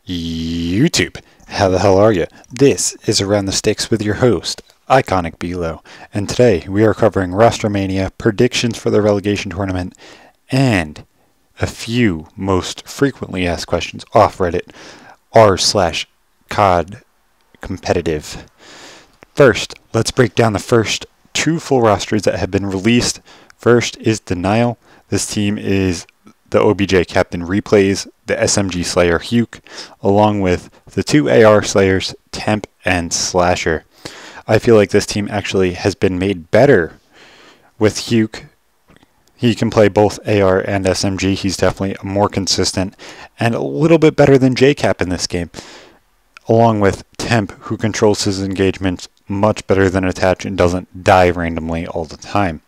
YouTube, how the hell are you? This is Around the Sticks with your host, IconicBelow, and today we are covering Rostermania, predictions for the relegation tournament, and a few most frequently asked questions off Reddit, r/COD competitive. First, let's break down the first two full rosters that have been released. First is Denial. This team is the OBJ Captain Replays, the SMG Slayer Huke, along with the two AR Slayers, Temp and Slasher. I feel like this team actually has been made better with Huke. He can play both AR and SMG. He's definitely more consistent and a little bit better than JCap in this game, along with Temp, who controls his engagements much better than Attach and doesn't die randomly all the time.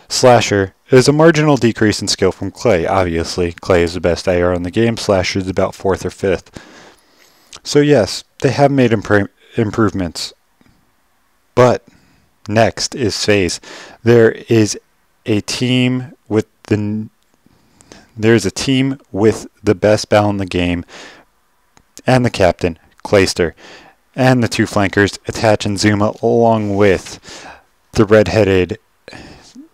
Slasher is a marginal decrease in skill from Clay. Obviously, Clay is the best AR in the game. Slasher is about 4th or 5th. So yes, they have made improvements. But next is FaZe. There's a team with the best bow in the game, and the captain, Clayster, and the two flankers, Attach and Zuma, along with the red-headed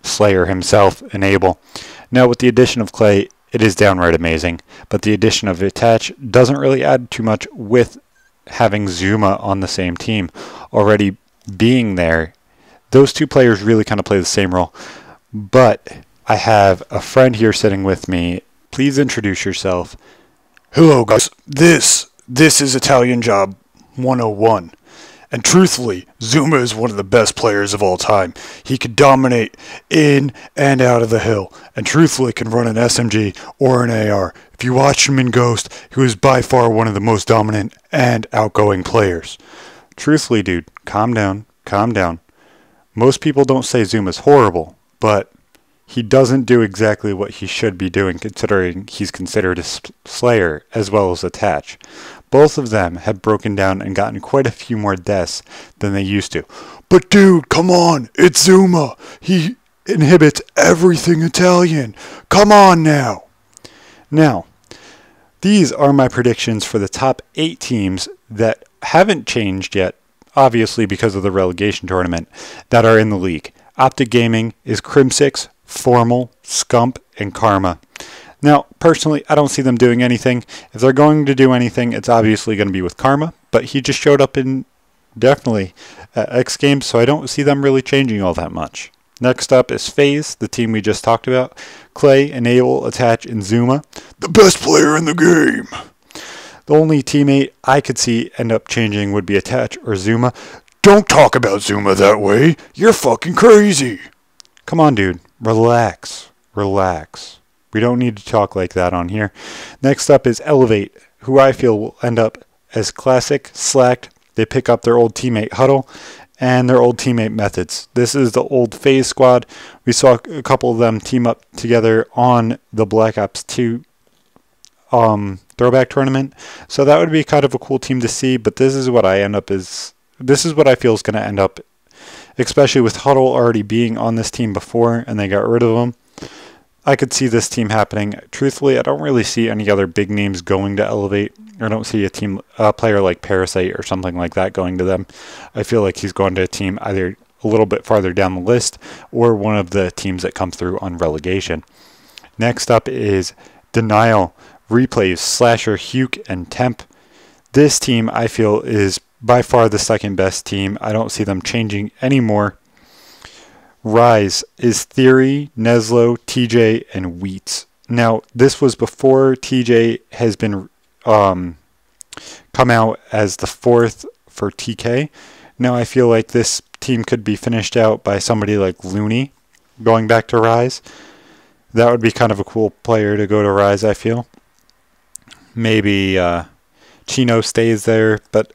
Slayer himself, Enable. Now with the addition of Clay, it is downright amazing, but the addition of Attach doesn't really add too much with having Zuma on the same team. Already being there, those two players really kind of play the same role. But I have a friend here sitting with me. Please introduce yourself. Hello guys, this is Italian Job 101. And truthfully, Zuma is one of the best players of all time. He could dominate in and out of the hill, and truthfully can run an SMG or an AR. If you watched him in Ghost, he was by far one of the most dominant and outgoing players. Truthfully, dude, calm down, calm down. Most people don't say Zuma's horrible, but he doesn't do exactly what he should be doing, considering he's considered a Slayer as well as Attach. Both of them have broken down and gotten quite a few more deaths than they used to. But dude, come on, it's Zuma. He inhibits everything Italian. Come on now. Now, these are my predictions for the top 8 teams that haven't changed yet, obviously because of the relegation tournament, that are in the league. Optic Gaming is Crim6, Formal, Scump, and Karma. Now, personally, I don't see them doing anything. If they're going to do anything, it's obviously going to be with Karma, but he just showed up in definitely X Games, so I don't see them really changing all that much. Next up is FaZe, the team we just talked about. Clay, Enable, Attach, and Zuma. The best player in the game. The only teammate I could see end up changing would be Attach or Zuma. Don't talk about Zuma that way. You're fucking crazy. Come on, dude. Relax. Relax. We don't need to talk like that on here. Next up is Elevate, who I feel will end up as Classic, Slacked. They pick up their old teammate Huddle and their old teammate Methods. This is the old FaZe squad. We saw a couple of them team up together on the Black Ops 2 throwback tournament. So that would be kind of a cool team to see, but this is what I feel is going to end up, especially with Huddle already being on this team before and they got rid of him. I could see this team happening. Truthfully, I don't really see any other big names going to Elevate. I don't see a player like Parasite or something like that going to them. I feel like he's going to a team either a little bit farther down the list or one of the teams that come through on relegation. Next up is Denial, Replays, Slasher, Huke, and Temp. This team I feel is by far the second best team. I don't see them changing anymore. Rise is Theory, Neslo, TJ, and Wheats. Now, this was before TJ has been come out as the 4th for TK. Now, I feel like this team could be finished out by somebody like Looney going back to Rise. That would be kind of a cool player to go to Rise, I feel. Maybe Chino stays there, but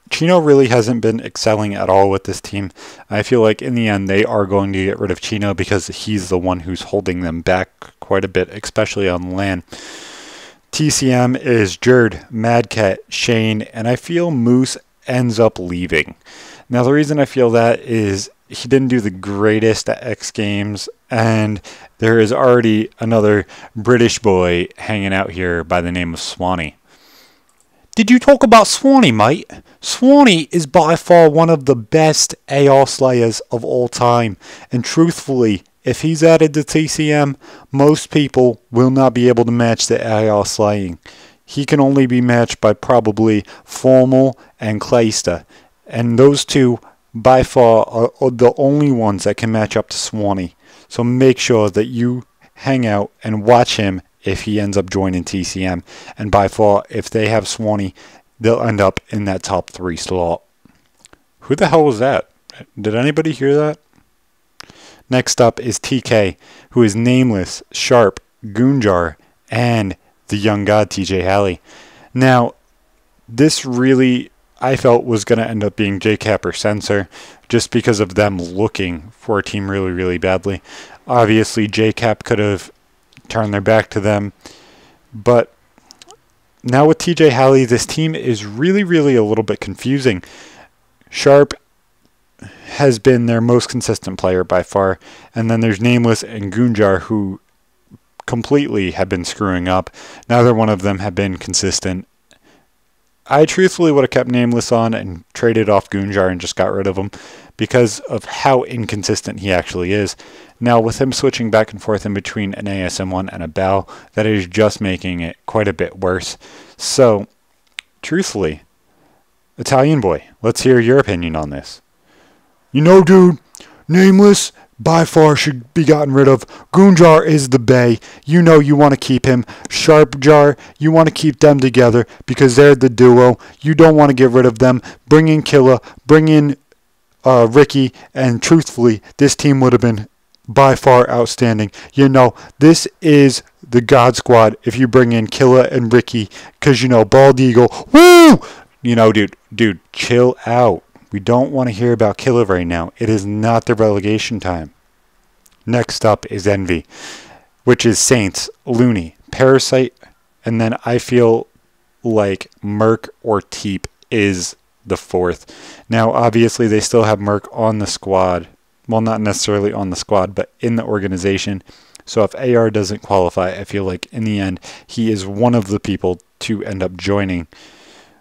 Chino really hasn't been excelling at all with this team. I feel like in the end they are going to get rid of Chino because he's the one who's holding them back quite a bit, especially on LAN. TCM is Jerd, Madcat, Shane, and I feel Moose ends up leaving. Now the reason I feel that is he didn't do the greatest at X Games, and there is already another British boy hanging out here by the name of Swanee. Did you talk about Swanee, mate? Swanee is by far one of the best AR slayers of all time. And truthfully, if he's added to TCM, most people will not be able to match the AR slaying. He can only be matched by probably Formal and Clayster. And those two, by far, are the only ones that can match up to Swanee. So make sure that you hang out and watch him if he ends up joining TCM. And by far, if they have Swanee, they'll end up in that top 3 slot. Who the hell was that? Did anybody hear that? Next up is TK, who is nameless, Sharp, Goonjar, and the young god TJ Halley. Now, this really, I felt, was going to end up being JCap or Sensor, just because of them looking for a team really, really badly. Obviously, JCap could have turned their back to them, but now with TJ Halley, this team is really, really a little bit confusing. Sharp has been their most consistent player by far, and then there's Nameless and Goonjar, who completely have been screwing up. Neither one of them have been consistent. I truthfully would have kept Nameless on and traded off Goonjar and just got rid of him because of how inconsistent he actually is. Now, with him switching back and forth in between an ASM1 and a BAL, that is just making it quite a bit worse. So, truthfully, Italian boy, let's hear your opinion on this. You know, dude, Nameless by far should be gotten rid of. Goonjar is the bae. You know you want to keep him. Sharp Jar, you want to keep them together because they're the duo. You don't want to get rid of them. Bring in Killa, bring in Ricky, and truthfully, this team would have been by far outstanding. You know, this is the God Squad if you bring in Killa and Ricky because, you know, Bald Eagle, woo! You know, dude, chill out. We don't want to hear about Killa right now. It is not the relegation time. Next up is Envy, which is Saints, Looney, Parasite, and then I feel like Merc or Teep is the 4th. Now, obviously, they still have Merc on the squad. Well, not necessarily on the squad, but in the organization. So if AR doesn't qualify, I feel like in the end, he is one of the people to end up joining.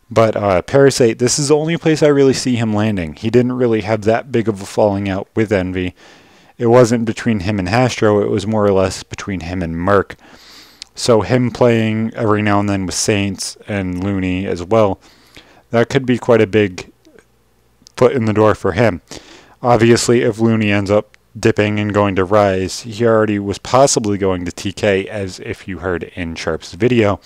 But Parasite, this is the only place I really see him landing. He didn't really have that big of a falling out with Envy. It wasn't between him and Hastro. It was more or less between him and Merc. So him playing every now and then with Saints and Looney as well, that could be quite a big foot in the door for him. Obviously, if Looney ends up dipping and going to Rise, he already was possibly going to TK, as if you heard in Sharp's video.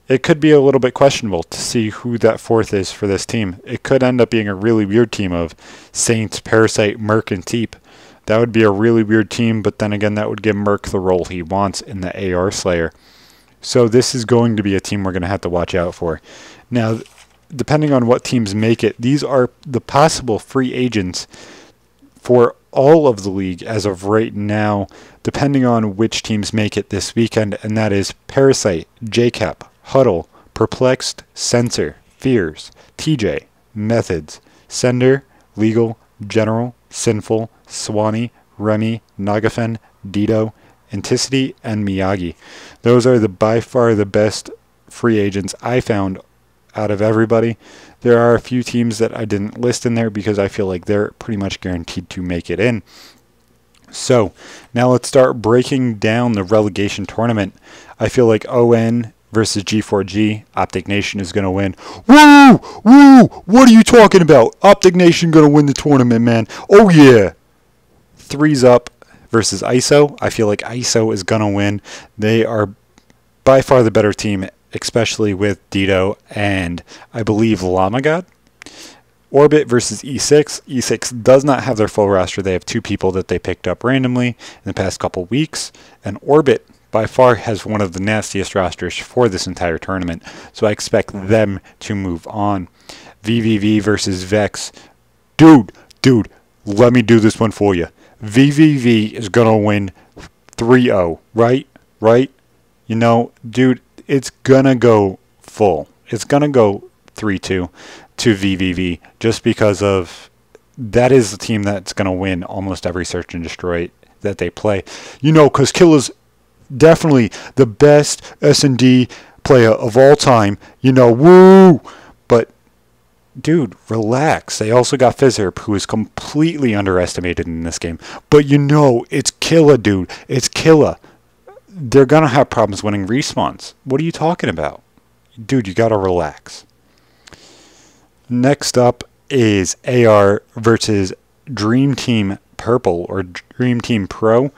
It could be a little bit questionable to see who that 4th is for this team. It could end up being a really weird team of Saints, Parasite, Merc, and Teep. That would be a really weird team, but then again, that would give Merc the role he wants in the AR Slayer. So this is going to be a team we're going to have to watch out for. Now, depending on what teams make it, these are the possible free agents for all of the league as of right now, depending on which teams make it this weekend, and that is Parasite, JCap, Huddle, Perplexed, Sensor, Fears, TJ, Methods, Sender, Legal, General, Sinful, Swanee, Remy, Nagafen, Dito, Anticity, and Miyagi. Those are by far the best free agents I found out of everybody. There are a few teams that I didn't list in there because I feel like they're pretty much guaranteed to make it in. So, now let's start breaking down the relegation tournament. I feel like ON versus G4G, Optic Nation is going to win. Woo! Woo! What are you talking about? Optic Nation going to win the tournament, man. Oh, yeah. 3's Up versus ISO. I feel like ISO is going to win. They are by far the better team, especially with Dito and I believe Llama God. Orbit versus E6. E6 does not have their full roster. They have 2 people that they picked up randomly in the past couple weeks. And Orbit by far has one of the nastiest rosters for this entire tournament. So I expect them to move on. VVV versus Vex. Dude, let me do this one for you. VVV is going to win 3-0, right? You know, dude, it's going to go full. It's going to go 3-2 to VVV just because of that is the team that's going to win almost every search and destroy that they play. You know, because Killa's definitely the best S&D player of all time. Woo! But dude, relax. They also got Fizzerp, who is completely underestimated in this game. But it's killer, dude. It's killer. They're going to have problems winning respawns. What are you talking about? Dude, you got to relax. Next up is AR versus Dream Team Purple or Dream Team Pro.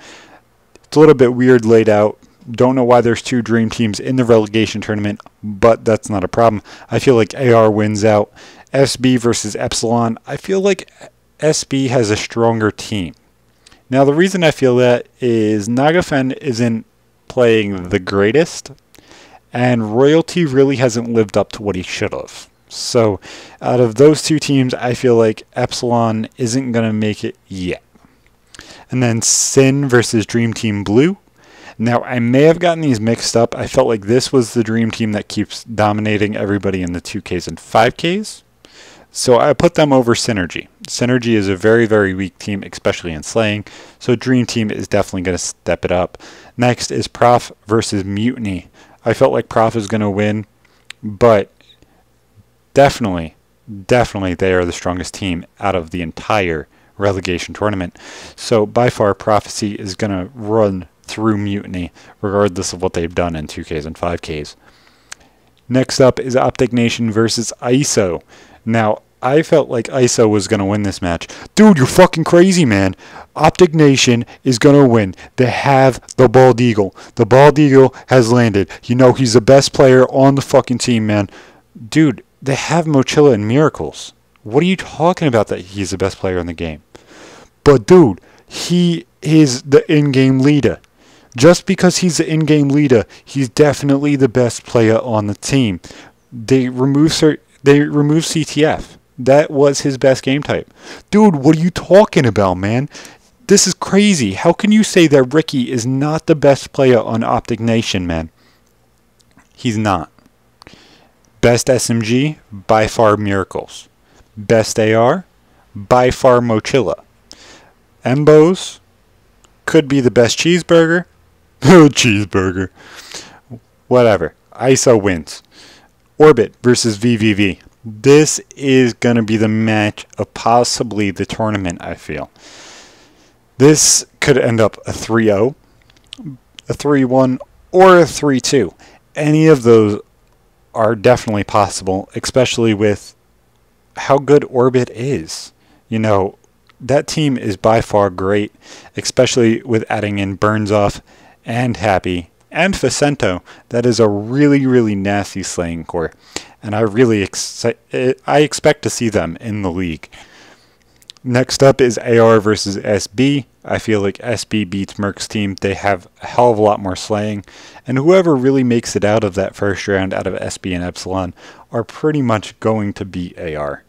It's a little bit weird laid out. Don't know why there's two Dream Teams in the relegation tournament, but that's not a problem. I feel like AR wins out. SB versus Epsilon. I feel like SB has a stronger team. Now, the reason I feel that is Nagafen isn't playing the greatest, and Royalty really hasn't lived up to what he should have. So, out of those two teams, I feel like Epsilon isn't going to make it yet. And then Sin versus Dream Team Blue. Now, I may have gotten these mixed up. I felt like this was the Dream Team that keeps dominating everybody in the 2Ks and 5Ks. So I put them over Synergy. Synergy is a very, very weak team, especially in slaying. So Dream Team is definitely going to step it up. Next is Prof versus Mutiny. I felt like Prof is going to win, but definitely they are the strongest team out of the entire relegation tournament. So by far, Prophecy is going to run through Mutiny, regardless of what they've done in 2Ks and 5Ks. Next up is Optic Nation versus ISO. Now, I felt like ISO was going to win this match. Dude, you're fucking crazy, man. Optic Nation is going to win. They have the Bald Eagle. The Bald Eagle has landed. He's the best player on the fucking team, man. Dude, they have Mochila and Miracles. What are you talking about that he's the best player in the game? But, dude, he is the in-game leader. Just because he's the in-game leader, he's definitely the best player on the team. They removed CTF. That was his best game type. Dude, what are you talking about, man? This is crazy. How can you say that Ricky is not the best player on Optic Nation, man? He's not. Best SMG, by far Miracles. Best AR, by far Mochila. Embos, could be the best cheeseburger. Cheeseburger. Whatever. ISO wins. Orbit versus VVV. This is going to be the match of possibly the tournament, I feel. This could end up a 3-0, a 3-1, or a 3-2. Any of those are definitely possible, especially with how good Orbit is. That team is by far great, especially with adding in Burnsoff and Happy and Facento. That is a really, really nasty slaying core, and I expect to see them in the league. Next up is AR versus SB. I feel like SB beats Merc's team. They have a hell of a lot more slaying, and whoever really makes it out of that first round out of SB and Epsilon are pretty much going to beat AR.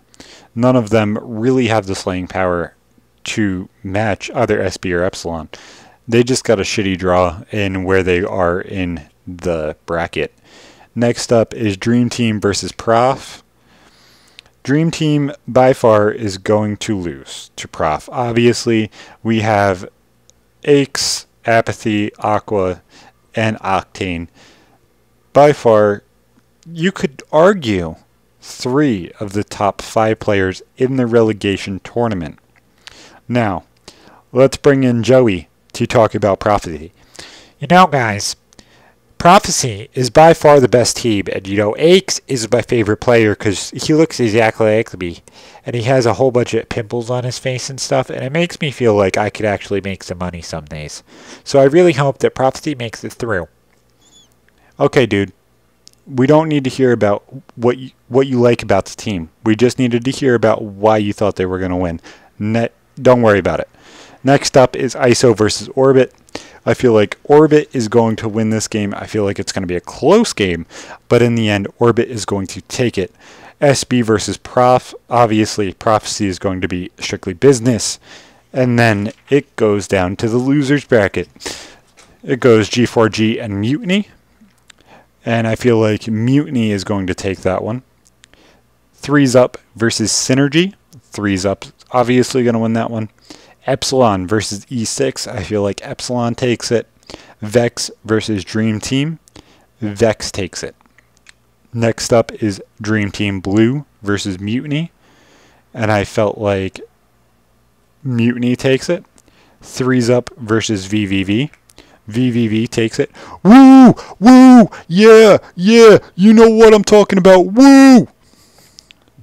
None of them really have the slaying power to match either SB or Epsilon. They just got a shitty draw in where they are in the bracket. Next up is Dream Team versus Prof. Dream Team by far is going to lose to Prof. Obviously, we have Aches, Apathy, Aqua, and Octane. By far, you could argue 3 of the top 5 players in the relegation tournament. Now, let's bring in Joey to talk about Prophecy. Guys, Prophecy is by far the best team, and Aches is my favorite player because he looks exactly like me, and he has a whole bunch of pimples on his face and stuff, and it makes me feel like I could actually make some money some days. So I really hope that Prophecy makes it through. Okay, dude. We don't need to hear about what you like about the team. We just needed to hear about why you thought they were going to win. Don't worry about it. Next up is ISO versus Orbit. I feel like Orbit is going to win this game. I feel like it's going to be a close game, but in the end, Orbit is going to take it. SB versus Prof. Obviously, Prophecy is going to be strictly business. And then it goes down to the losers bracket. It goes G4G and Mutiny. And I feel like Mutiny is going to take that one. Threes Up versus Synergy. Threes Up obviously going to win that one. Epsilon versus E6. I feel like Epsilon takes it. Vex versus Dream Team. Vex takes it. Next up is Dream Team Blue versus Mutiny. And I felt like Mutiny takes it. Threes Up versus VVV. VVV takes it. Woo! Woo! Yeah! Yeah! You know what I'm talking about. Woo!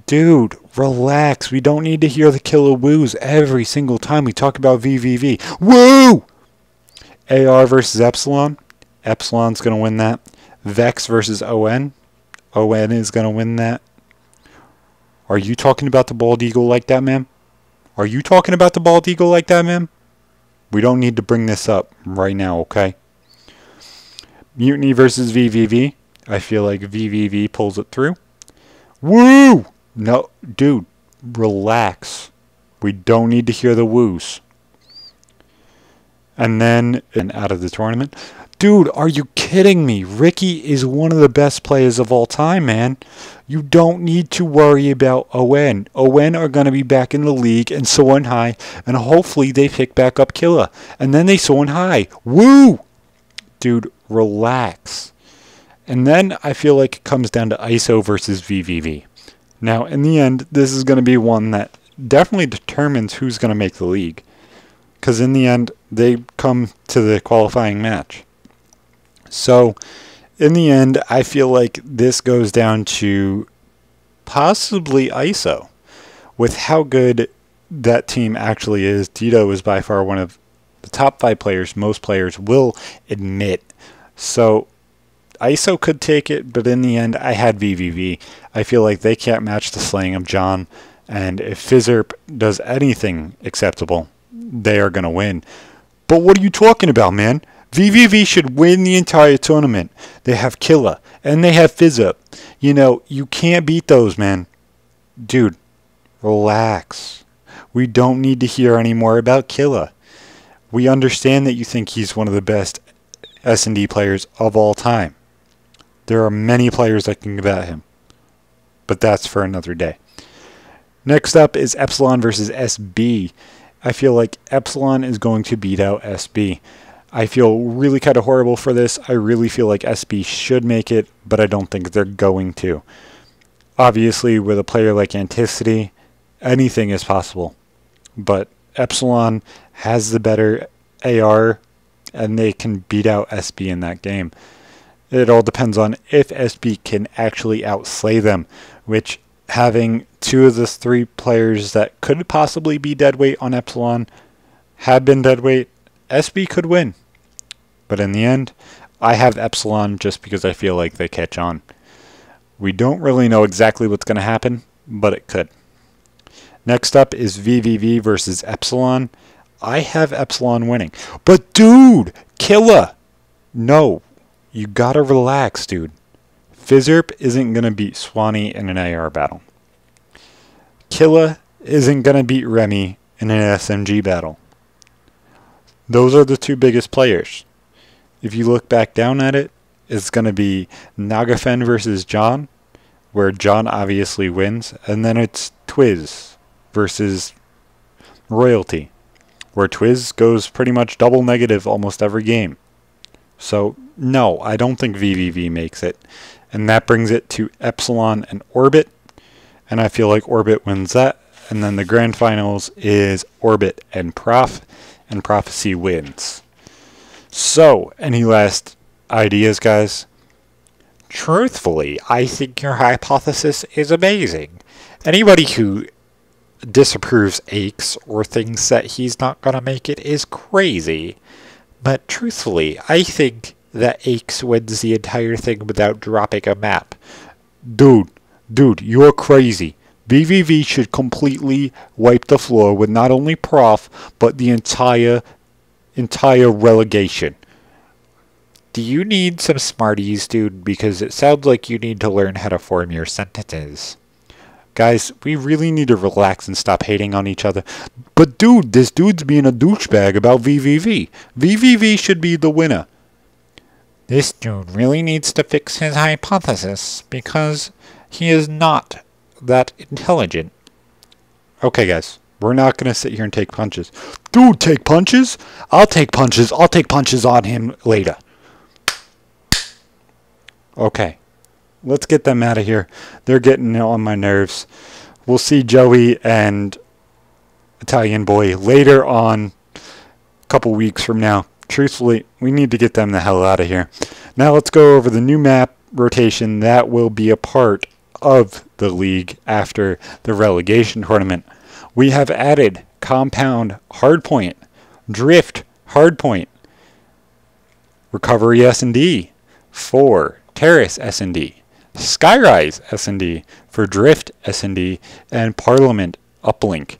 Dude, relax. We don't need to hear the killer woos every single time we talk about VVV. Woo! AR versus Epsilon. Epsilon's going to win that. Vex versus ON. ON is going to win that. Are you talking about the bald eagle like that, ma'am? Are you talking about the bald eagle like that, ma'am? We don't need to bring this up right now, okay? Mutiny versus VVV. I feel like VVV pulls it through. Woo! No, dude, relax. We don't need to hear the woos. And then, out of the tournament. Dude, are you kidding me? Ricky is one of the best players of all time, man. You don't need to worry about ON. ON are going to be back in the league and soaring high, and hopefully they pick back up Killa. And then they soaring high. Woo! Dude, relax. And then I feel like it comes down to ISO versus VVV. Now, in the end, this is going to be one that definitely determines who's going to make the league. Because in the end, they come to the qualifying match. So, in the end, I feel like this goes down to possibly ISO. With how good that team actually is, Tito is by far one of the top 5 players most players will admit. So, ISO could take it, but in the end, I had VVV. I feel like they can't match the slaying of John, and if Fizzerp does anything acceptable, they are going to win. But what are you talking about, man? VVV should win the entire tournament. They have Killa, and they have Fizzerp. You know, you can't beat those, man. Dude, relax. We don't need to hear any more about Killa. We understand that you think he's one of the best S&D players of all time. There are many players that can combat him. But that's for another day. Next up is Epsilon versus SB. I feel like Epsilon is going to beat out SB. I feel really kind of horrible for this. I really feel like SB should make it, but I don't think they're going to. Obviously, with a player like Anticity, anything is possible. But Epsilon has the better AR, and they can beat out SB in that game. It all depends on if SB can actually outslay them, which having 2 of the 3 players that could possibly be deadweight on Epsilon had been deadweight, SB could win. But in the end, I have Epsilon just because I feel like they catch on. We don't really know exactly what's going to happen, but it could. Next up is VVV versus Epsilon. I have Epsilon winning. But dude, Killa! No, you gotta relax, dude. Fizzerp isn't going to beat Swanee in an AR battle. Killa isn't going to beat Remy in an SMG battle. Those are the 2 biggest players. If you look back down at it, it's going to be Nagafen versus John, where John obviously wins, and then it's Twiz versus Royalty, where Twiz goes pretty much double negative almost every game. So, no, I don't think VVV makes it. And that brings it to Epsilon and Orbit, and I feel like Orbit wins that. And then the grand finals is Orbit and Prophecy wins. So, any last ideas, guys? Truthfully, I think your hypothesis is amazing. Anybody who disapproves Aches or thinks that he's not going to make it is crazy. But truthfully, I think that Aches wins the entire thing without dropping a map. Dude, you're crazy. VVV should completely wipe the floor with not only Prof, but the entire relegation. Do you need some smarties, dude? Because it sounds like you need to learn how to form your sentences. Guys, we really need to relax and stop hating on each other. But dude, this dude's being a douchebag about VVV. VVV should be the winner. This dude really needs to fix his hypothesis because he is not that intelligent. Okay, guys. We're not going to sit here and take punches. Dude, take punches? I'll take punches. I'll take punches on him later. Okay. Let's get them out of here. They're getting on my nerves. We'll see Joey and Italian Boy later on, a couple weeks from now. Truthfully, we need to get them the hell out of here. Now let's go over the new map rotation that will be a part of the league after the relegation tournament. We have added Compound Hardpoint, Drift Hardpoint, Recovery S&D for Terrace S&D, Skyrise S&D for Drift S&D, and Parliament Uplink.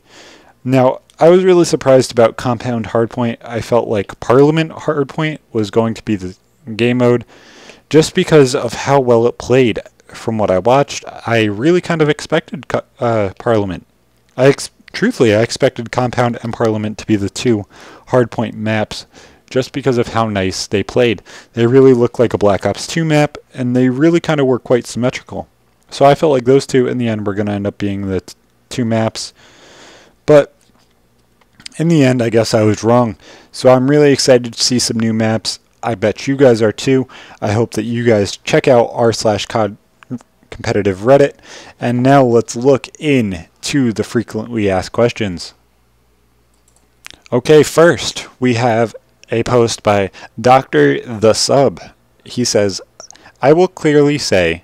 Now, I was really surprised about Compound Hardpoint. I felt like Parliament Hardpoint was going to be the game mode just because of how well it played. From what I watched, I really kind of expected Parliament. Truthfully, I expected Compound and Parliament to be the two Hardpoint maps just because of how nice they played. They really look like a Black Ops 2 map, and they really kind of were quite symmetrical. So I felt like those two in the end were going to end up being the two maps. But in the end, I guess I was wrong. So I'm really excited to see some new maps. I bet you guys are too. I hope that you guys check out r/COD competitive Reddit. And now let's look into the frequently asked questions. Okay, first we have a post by Dr. The Sub. He says, I will clearly say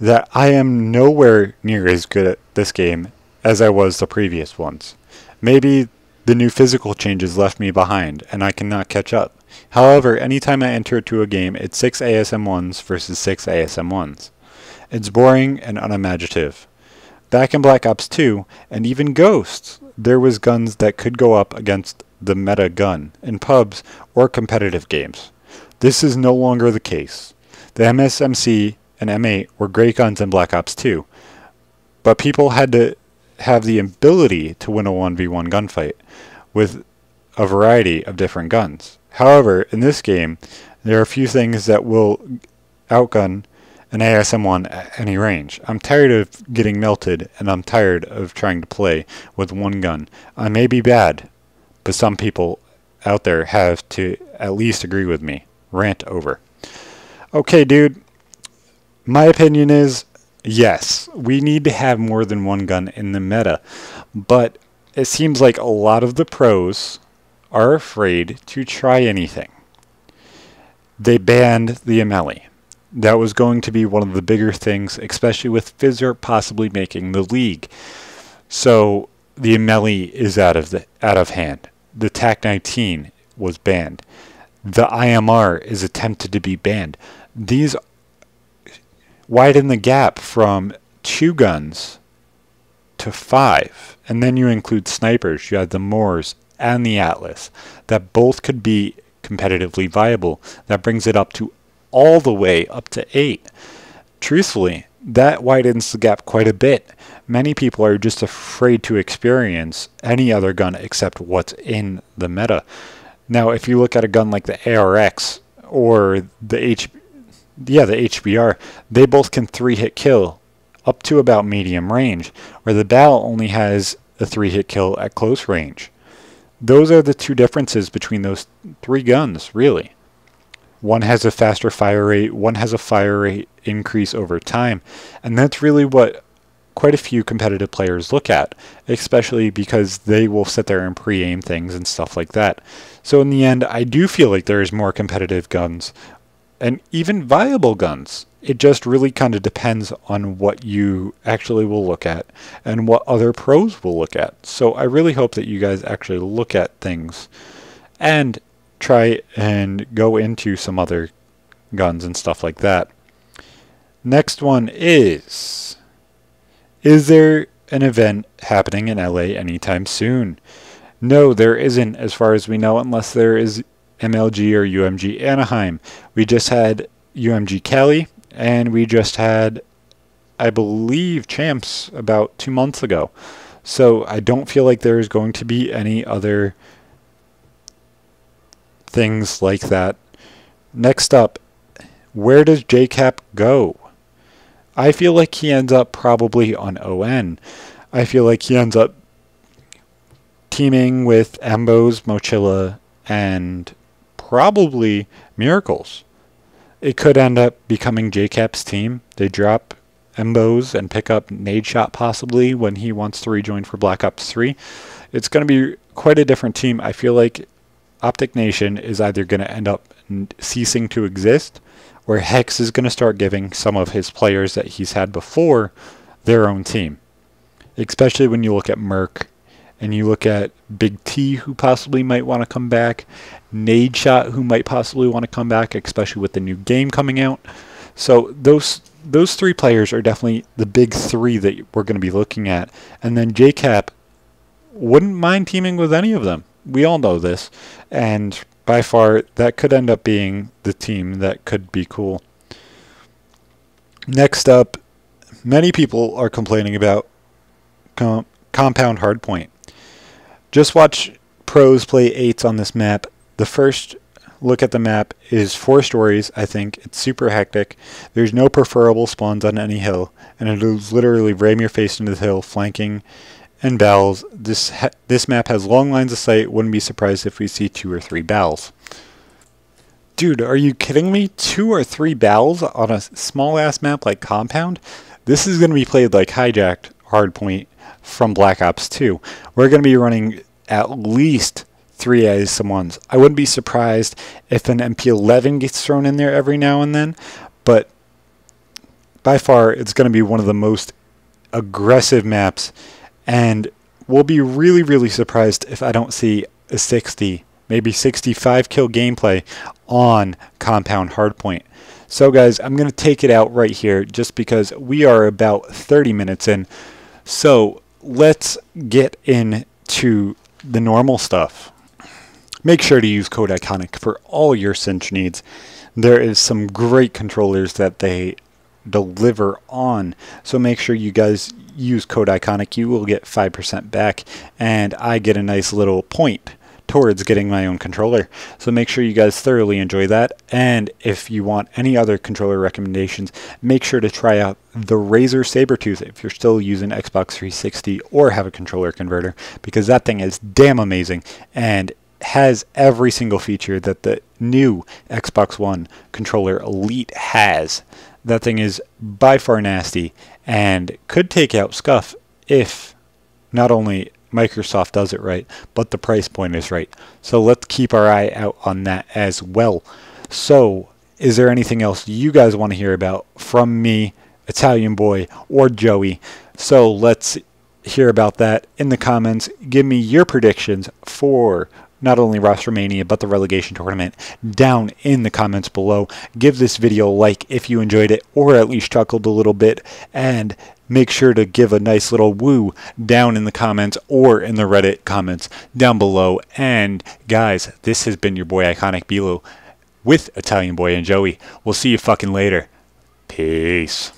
that I am nowhere near as good at this game as I was the previous ones. Maybe the new physical changes left me behind and I cannot catch up. However, anytime I enter into a game, it's 6 ASM1s versus 6 ASM1s. It's boring and unimaginative. Back in Black Ops 2, and even Ghosts, there was guns that could go up against the meta gun in pubs or competitive games. This is no longer the case. The MSMC and M8 were great guns in Black Ops 2, but people had to have the ability to win a 1v1 gunfight with a variety of different guns. However, in this game, there are a few things that will outgun an ASM1 at any range. I'm tired of getting melted, and I'm tired of trying to play with one gun. I may be bad, but some people out there have to at least agree with me. Rant over. Okay, dude. My opinion is, yes, we need to have more than one gun in the meta, but it seems like a lot of the pros are afraid to try anything. They banned the MLE. That was going to be one of the bigger things, especially with Fizzor possibly making the league. So the MLE is out of hand. The TAC-19 was banned. The IMR is attempted to be banned. These widen the gap from 2 guns to 5. And then you include snipers. You have the Moors and the Atlas that both could be competitively viable. That brings it up to all the way up to 8. Truthfully, that widens the gap quite a bit. Many people are just afraid to experience any other gun except what's in the meta. Now, if you look at a gun like the ARX or the HBR, they both can 3-hit kill up to about medium range, where the BAL only has a 3-hit kill at close range. Those are the two differences between those 3 guns, really. One has a faster fire rate, one has a fire rate increase over time, and that's really what quite a few competitive players look at, especially because they will sit there and pre-aim things and stuff like that. So in the end, I do feel like there's more competitive guns, and even viable guns. It just really kind of depends on what you actually will look at and what other pros will look at. So I really hope that you guys actually look at things and try and go into some other guns and stuff like that. Next one is there an event happening in LA anytime soon? No, there isn't, as far as we know, unless there is MLG or UMG Anaheim. We just had UMG Cali, and we just had, I believe, Champs about 2 months ago. So I don't feel like there is going to be any other things like that. Next up, where does JCap go? I feel like he ends up probably on ON. I feel like he ends up teaming with Ambos, Mochilla, and probably Miracles. It could end up becoming JCap's team. They drop Embos and pick up Nade Shot possibly when he wants to rejoin for Black Ops 3. It's going to be quite a different team. I feel like Optic Nation is either going to end up ceasing to exist, or Hex is going to start giving some of his players that he's had before their own team. Especially when you look at Merc and you look at Big T, who possibly might want to come back, Nade Shot, who might possibly want to come back, especially with the new game coming out. So those three players are definitely the big three that we're going to be looking at. And then JCap wouldn't mind teaming with any of them. We all know this. And by far, that could end up being the team that could be cool. Next up, many people are complaining about Compound Hardpoint. Just watch pros play 8s on this map. The first look at the map is 4 stories, I think. It's super hectic. There's no preferable spawns on any hill, and it is literally ram your face into the hill, flanking and barrels. This map has long lines of sight. Wouldn't be surprised if we see 2 or 3 barrels. Dude, are you kidding me? 2 or 3 barrels on a small-ass map like Compound? This is going to be played like Hijacked Hardpoint from Black Ops 2. We're going to be running at least 3 AS1s. I wouldn't be surprised if an MP11 gets thrown in there every now and then, but by far it's going to be one of the most aggressive maps, and we'll be really, really surprised if I don't see a 60, maybe 65 kill gameplay on Compound Hardpoint. So guys, I'm going to take it out right here just because we are about 30 minutes in. So let's get into the normal stuff. Make sure to use code ICONIC for all your cinch needs. There is some great controllers that they deliver on, so make sure you guys use code ICONIC. You will get 5% back, and I get a nice little point towards getting my own controller. So make sure you guys thoroughly enjoy that, and if you want any other controller recommendations, make sure to try out the Razer Sabertooth if you're still using Xbox 360 or have a controller converter, because that thing is damn amazing and has every single feature that the new Xbox One controller Elite has. That thing is by far nasty and could take out Scuff if not only Microsoft does it right, but the price point is right. So let's keep our eye out on that as well. So is there anything else you guys want to hear about from me, Italian Boy, or Joey? So let's hear about that in the comments. Give me your predictions for not only Rostermania, but the relegation tournament down in the comments below. Give this video a like if you enjoyed it, or at least chuckled a little bit, and make sure to give a nice little woo down in the comments or in the Reddit comments down below. And guys, this has been your boy IconicBelow with Italian Boy and Joey. We'll see you fucking later. Peace.